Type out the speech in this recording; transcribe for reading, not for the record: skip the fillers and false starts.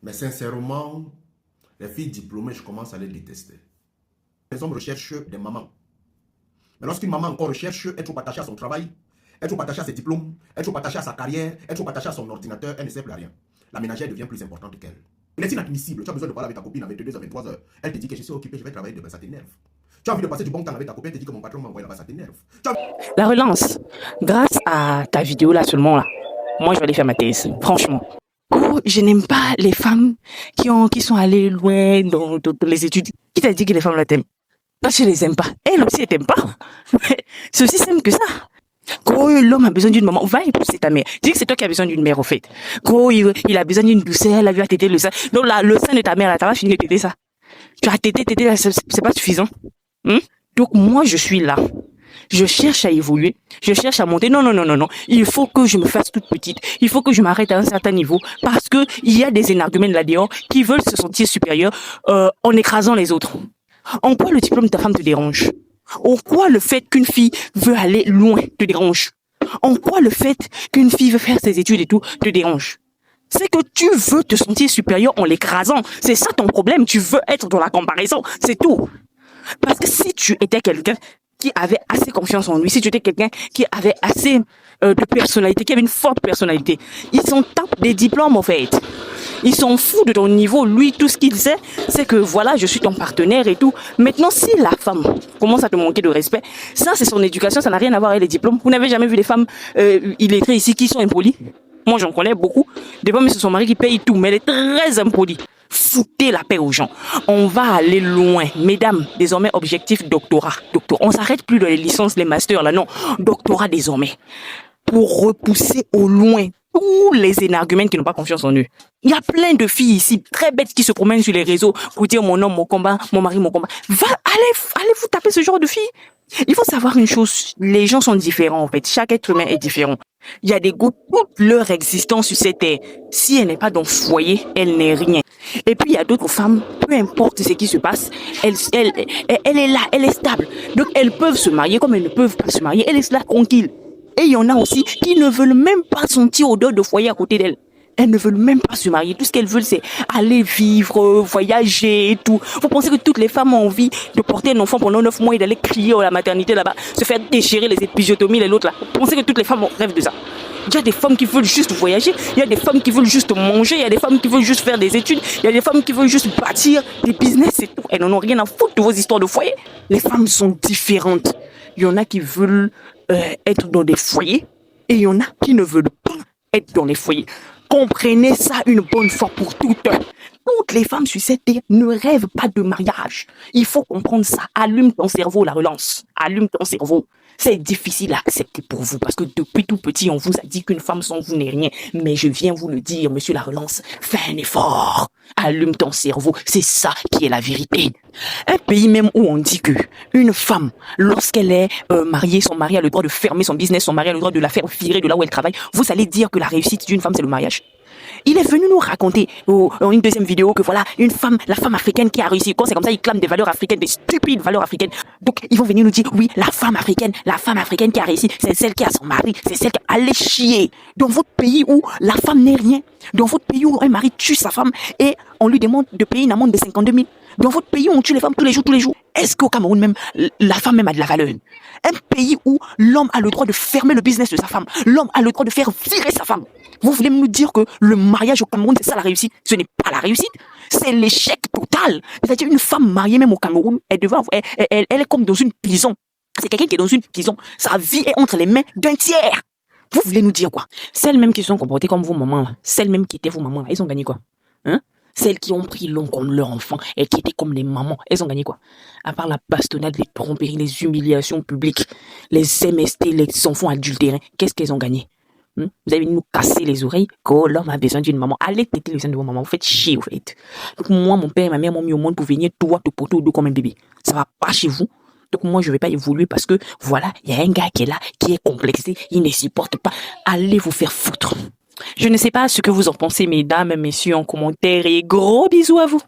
Mais sincèrement, les filles diplômées, je commence à les détester. Les hommes recherchent des mamans. Mais lorsqu'une maman encore recherche, elle est trop attachée à son travail, elle est trop attachée à ses diplômes, elle est trop attachée à sa carrière, elle est trop attachée à son ordinateur, elle ne sert plus à rien. La ménagère devient plus importante qu'elle. Il est inadmissible. Tu as besoin de parler avec ta copine à 22h à 23h. Elle te dit que je suis occupée, je vais travailler demain, ça t'énerve. Tu as envie de passer du bon temps avec ta copine, elle te dit que mon patron m'a envoyé là-bas, ça t'énerve. La relance, grâce à ta vidéo là seulement là, moi je vais aller faire ma thèse, franchement. Oh, je n'aime pas les femmes qui sont allées loin dans les études. Qui t'a dit que les femmes là t'aiment? Parce que je les aime pas. Elle aussi elle t'aime pas. C'est aussi simple que ça. Gros, l'homme a besoin d'une maman. Va épouser ta mère. Dis que c'est toi qui as besoin d'une mère, au fait. Gros, il a besoin d'une douceur, elle a vu à téter le sein. Donc là, le sein de ta mère, là, t'as pas fini de téter ça. Tu as tété, là, c'est pas suffisant. Donc moi, je suis là. Je cherche à évoluer. Je cherche à monter. Non. Il faut que je me fasse toute petite. Il faut que je m'arrête à un certain niveau. Parce que il y a des énergumènes là-dehors qui veulent se sentir supérieurs, en écrasant les autres. En quoi le diplôme de ta femme te dérange? En quoi le fait qu'une fille veut aller loin te dérange? En quoi le fait qu'une fille veut faire ses études et tout te dérange? C'est que tu veux te sentir supérieur en l'écrasant. C'est ça ton problème. Tu veux être dans la comparaison. C'est tout. Parce que si tu étais quelqu'un qui avait assez confiance en lui, si tu étais quelqu'un qui avait assez de personnalité, qui avait une forte personnalité, ils s'en tapent des diplômes en fait. Ils s'en foutent de ton niveau. Lui, tout ce qu'il sait, c'est que voilà, je suis ton partenaire et tout. Maintenant, si la femme commence à te manquer de respect, ça c'est son éducation, ça n'a rien à voir avec les diplômes. Vous n'avez jamais vu des femmes illettrées ici qui sont impolies? Moi, j'en connais beaucoup. Des femmes, c'est son mari qui paye tout, mais elle est très impolie. Foutez la paix aux gens. On va aller loin. Mesdames, désormais, objectif doctorat. On s'arrête plus dans les licences, les masters, là, non. Doctorat désormais. Pour repousser au loin tous les énergumènes qui n'ont pas confiance en eux. Il y a plein de filles ici, très bêtes, qui se promènent sur les réseaux pour dire mon homme, mon combat, mon mari, mon combat. Allez vous taper ce genre de filles. Il faut savoir une chose, les gens sont différents en fait, chaque être humain est différent. Il y a des goûts, toute leur existence sur cette terre. Si elle n'est pas dans le foyer, elle n'est rien. Et puis il y a d'autres femmes, peu importe ce qui se passe, elle est là, elle est stable. Donc elles peuvent se marier comme elles ne peuvent pas se marier, elles est là tranquille. Et il y en a aussi qui ne veulent même pas sentir odeur de foyer à côté d'elles. Elles ne veulent même pas se marier. Tout ce qu'elles veulent, c'est aller vivre, voyager et tout. Vous pensez que toutes les femmes ont envie de porter un enfant pendant 9 mois et d'aller crier à la maternité là-bas, se faire déchirer les épisiotomies, les l'autre là. Vous pensez que toutes les femmes rêvent de ça? Il y a des femmes qui veulent juste voyager, il y a des femmes qui veulent juste manger, il y a des femmes qui veulent juste faire des études, il y a des femmes qui veulent juste bâtir des business et tout. Elles n'en ont rien à foutre de vos histoires de foyer. Les femmes sont différentes. Il y en a qui veulent être dans des foyers et il y en a qui ne veulent pas être dans les foyers. Comprenez ça une bonne fois pour toutes. Toutes les femmes sur cette terre ne rêvent pas de mariage. Il faut comprendre ça. Allume ton cerveau, la relance. Allume ton cerveau. C'est difficile à accepter pour vous parce que depuis tout petit, on vous a dit qu'une femme sans vous n'est rien. Mais je viens vous le dire, monsieur la relance, fais un effort. Allume ton cerveau. C'est ça qui est la vérité. Un pays même où on dit que une femme, lorsqu'elle est mariée, son mari a le droit de fermer son business, son mari a le droit de la faire virer de là où elle travaille, vous allez dire que la réussite d'une femme, c'est le mariage. Il est venu nous raconter dans une deuxième vidéo que voilà, une femme, la femme africaine qui a réussi. Quand c'est comme ça, ils clament des valeurs africaines, des stupides valeurs africaines. Donc, ils vont venir nous dire, oui, la femme africaine qui a réussi, c'est celle qui a son mari, c'est celle qui a... Allez chier. Dans votre pays où la femme n'est rien, dans votre pays où un mari tue sa femme et on lui demande de payer une amende de 52 000, dans votre pays où on tue les femmes tous les jours, est-ce qu'au Cameroun même, la femme même a de la valeur? Un pays où l'homme a le droit de fermer le business de sa femme, l'homme a le droit de faire virer sa femme. Vous voulez me dire que le mariage au Cameroun, c'est ça la réussite? Ce n'est pas la réussite, c'est l'échec total. C'est-à-dire une femme mariée même au Cameroun, elle est comme dans une prison. C'est quelqu'un qui est dans une prison. Sa vie est entre les mains d'un tiers. Vous voulez nous dire quoi? Celles même qui sont comportées comme vos mamans, là, celles même qui étaient vos mamans, là, elles ont gagné quoi? Celles qui ont pris l'homme comme leur enfant et qui étaient comme les mamans, elles ont gagné quoi? À part la bastonnade, les tromperies, les humiliations publiques, les MST, les enfants adultérés, qu'est-ce qu'elles ont gagné? Vous allez nous casser les oreilles quand l'homme a besoin d'une maman. Allez péter les sein de vos mamans. Vous faites chier, vous faites. Donc moi, mon père et ma mère m'ont mis au monde pour venir toi te porter au dos comme un bébé. Ça va pas chez vous. Donc moi, je vais pas évoluer parce que voilà, il y a un gars qui est là, qui est complexé, il ne supporte pas. Allez vous faire foutre. Je ne sais pas ce que vous en pensez, mesdames, messieurs, en commentaire, et gros bisous à vous.